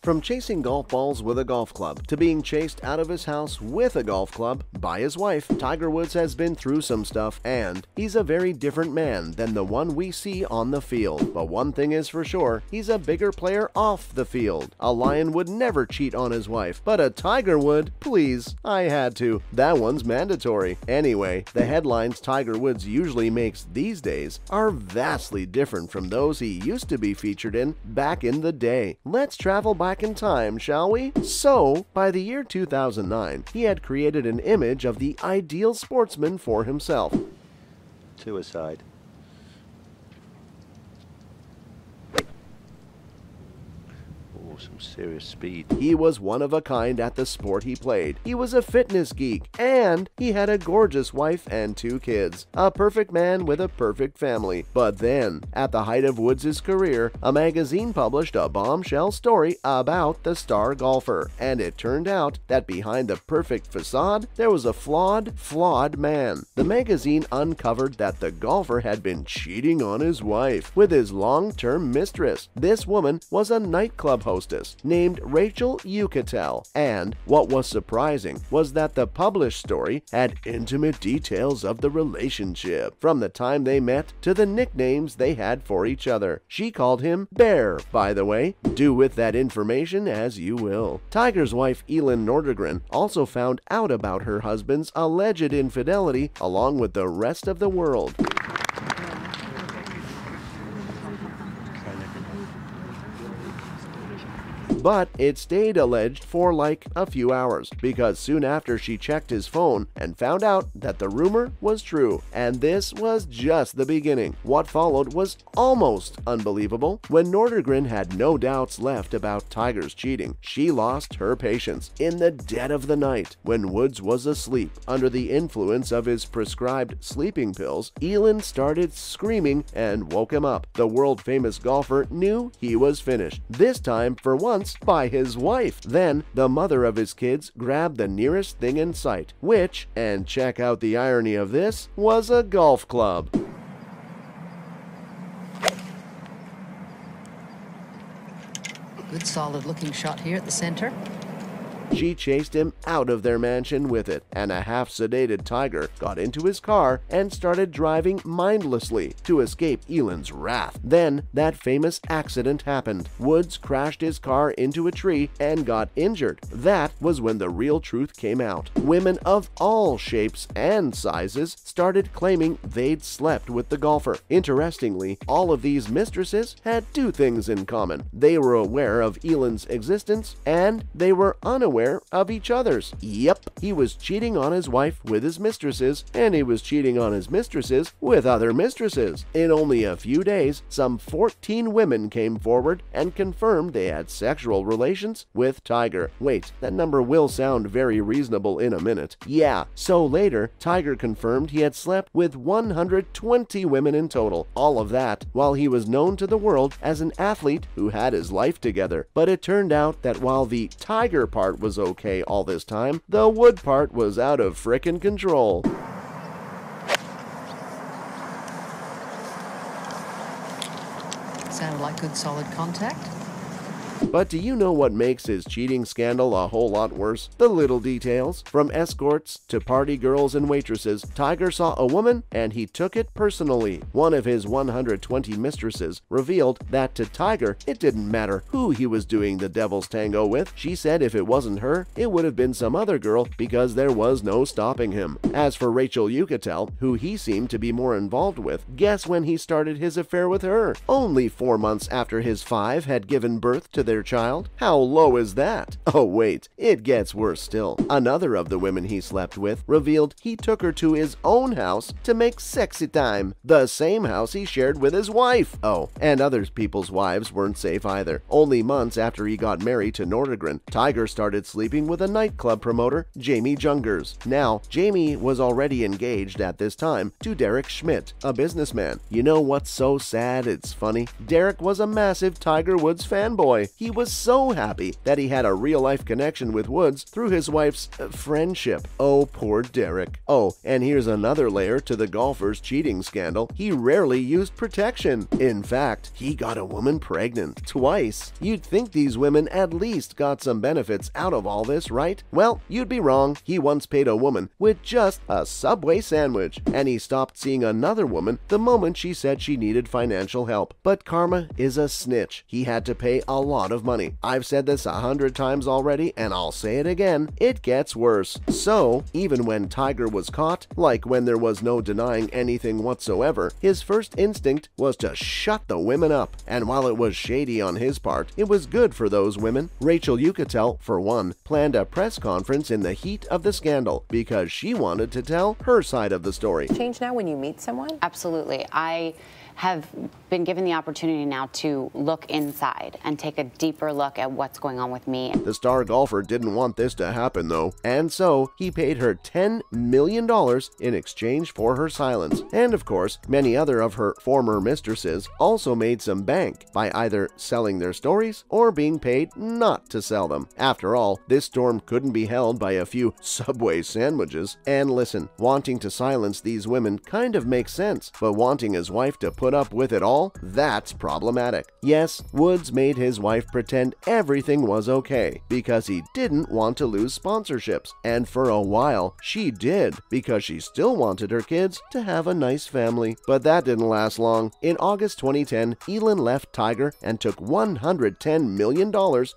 From chasing golf balls with a golf club to being chased out of his house with a golf club by his wife, Tiger Woods has been through some stuff, and he's a very different man than the one we see on the field. But one thing is for sure, he's a bigger player off the field. A lion would never cheat on his wife, but a tiger would. Please, I had to. That one's mandatory. Anyway, the headlines Tiger Woods usually makes these days are vastly different from those he used to be featured in back in the day. Let's travel back in time, shall we? So, by the year 2009, he had created an image of the ideal sportsman for himself. Suicide. Oh, some serious speed. He was one of a kind at the sport he played. He was a fitness geek, and he had a gorgeous wife and 2 kids. A perfect man with a perfect family. But then, at the height of Woods' career, a magazine published a bombshell story about the star golfer. And it turned out that behind the perfect facade, there was a flawed man. The magazine uncovered that the golfer had been cheating on his wife with his long-term mistress. This woman was a nightclub hostess named Rachel Uchitel, and what was surprising was that the published story had intimate details of the relationship, from the time they met to the nicknames they had for each other. She called him Bear, by the way. Do with that information as you will. Tiger's wife Elin Nordegren also found out about her husband's alleged infidelity along with the rest of the world. But it stayed alleged for like a few hours, because soon after she checked his phone and found out that the rumor was true. And this was just the beginning. What followed was almost unbelievable. When Nordegren had no doubts left about Tiger's cheating, she lost her patience. In the dead of the night, when Woods was asleep under the influence of his prescribed sleeping pills, Elin started screaming and woke him up. The world-famous golfer knew he was finished, this time for once by his wife. Then the mother of his kids grabbed the nearest thing in sight, which, and check out the irony of this, was a golf club. Good solid looking shot here at the center. She chased him out of their mansion with it, and a half-sedated Tiger got into his car and started driving mindlessly to escape Elin's wrath. Then that famous accident happened. Woods crashed his car into a tree and got injured. That was when the real truth came out. Women of all shapes and sizes started claiming they'd slept with the golfer. Interestingly, all of these mistresses had 2 things in common. They were aware of Elin's existence, and they were unaware of each other's. Yep, he was cheating on his wife with his mistresses, and he was cheating on his mistresses with other mistresses. In only a few days, some 14 women came forward and confirmed they had sexual relations with Tiger. Wait, that number will sound very reasonable in a minute. Yeah, so later, Tiger confirmed he had slept with 120 women in total. All of that while he was known to the world as an athlete who had his life together. But it turned out that while the Tiger part was okay all this time, the Wood part was out of frickin' control. Sounded like good solid contact. But do you know what makes his cheating scandal a whole lot worse? The little details. From escorts to party girls and waitresses, Tiger saw a woman and he took it personally. One of his 120 mistresses revealed that to Tiger, it didn't matter who he was doing the devil's tango with. She said if it wasn't her, it would have been some other girl because there was no stopping him. As for Rachel Uchitel, who he seemed to be more involved with, guess when he started his affair with her? Only 4 months after his 5 had given birth to their child? How low is that? Oh wait, it gets worse still. Another of the women he slept with revealed he took her to his own house to make sexy time, the same house he shared with his wife. Oh, and other people's wives weren't safe either. Only months after he got married to Nordegren, Tiger started sleeping with a nightclub promoter, Jamie Jungers. Now, Jamie was already engaged at this time to Derek Schmidt, a businessman. You know what's so sad it's funny? Derek was a massive Tiger Woods fanboy. He was so happy that he had a real-life connection with Woods through his wife's friendship. Oh, poor Derek. Oh, and here's another layer to the golfer's cheating scandal. He rarely used protection. In fact, he got a woman pregnant twice. You'd think these women at least got some benefits out of all this, right? Well, you'd be wrong. He once paid a woman with just a Subway sandwich, and he stopped seeing another woman the moment she said she needed financial help. But karma is a snitch. He had to pay a lot of money. I've said this 100 times already, and I'll say it again. It gets worse. So, even when Tiger was caught, like when there was no denying anything whatsoever, his first instinct was to shut the women up. And while it was shady on his part, it was good for those women. Rachel Uchitel, for one, planned a press conference in the heat of the scandal because she wanted to tell her side of the story. Change now when you meet someone? Absolutely. I have been given the opportunity now to look inside and take a deeper look at what's going on with me. The star golfer didn't want this to happen though, and so he paid her $10 million in exchange for her silence. And of course, many other of her former mistresses also made some bank by either selling their stories or being paid not to sell them. After all, this storm couldn't be held by a few Subway sandwiches. And listen, wanting to silence these women kind of makes sense, but wanting his wife to put up with it all, that's problematic. Yes, Woods made his wife pretend everything was okay because he didn't want to lose sponsorships. And for a while, she did because she still wanted her kids to have a nice family. But that didn't last long. In August 2010, Elin left Tiger and took $110 million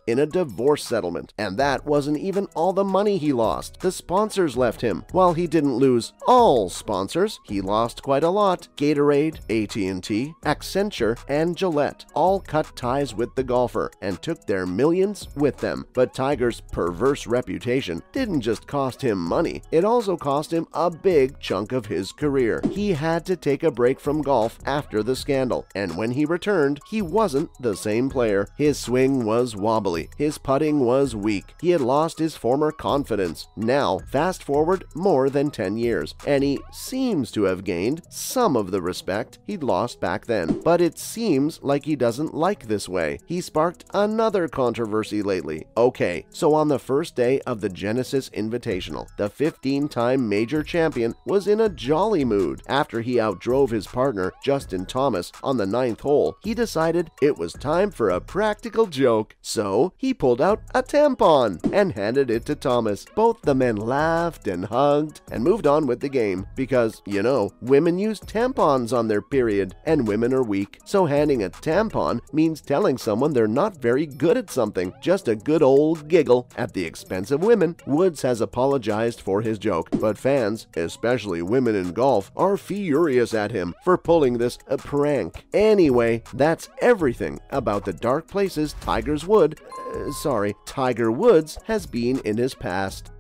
in a divorce settlement. And that wasn't even all the money he lost. The sponsors left him. While he didn't lose all sponsors, he lost quite a lot. Gatorade, AT&T, Accenture, and Gillette all cut ties with the golfer and took their millions with them. But Tiger's perverse reputation didn't just cost him money, it also cost him a big chunk of his career. He had to take a break from golf after the scandal, and when he returned, he wasn't the same player. His swing was wobbly, his putting was weak, he had lost his former confidence. Now, fast forward more than 10 years, and he seems to have gained some of the respect he'd lost back then. But it seems like he doesn't like this way. He sparked another controversy lately. Okay, so on the first day of the Genesis Invitational, the 15-time major champion was in a jolly mood. After he outdrove his partner, Justin Thomas, on the 9th hole, he decided it was time for a practical joke. So he pulled out a tampon and handed it to Thomas. Both the men laughed and hugged and moved on with the game because, you know, women use tampons on their period and women are weak. So handing a tampon means telling someone they're not very good at something. Just a good old giggle at the expense of women. Woods has apologized for his joke, but fans, especially women in golf, are furious at him for pulling this prank. Anyway, that's everything about the dark places Tiger Woods has been in his past.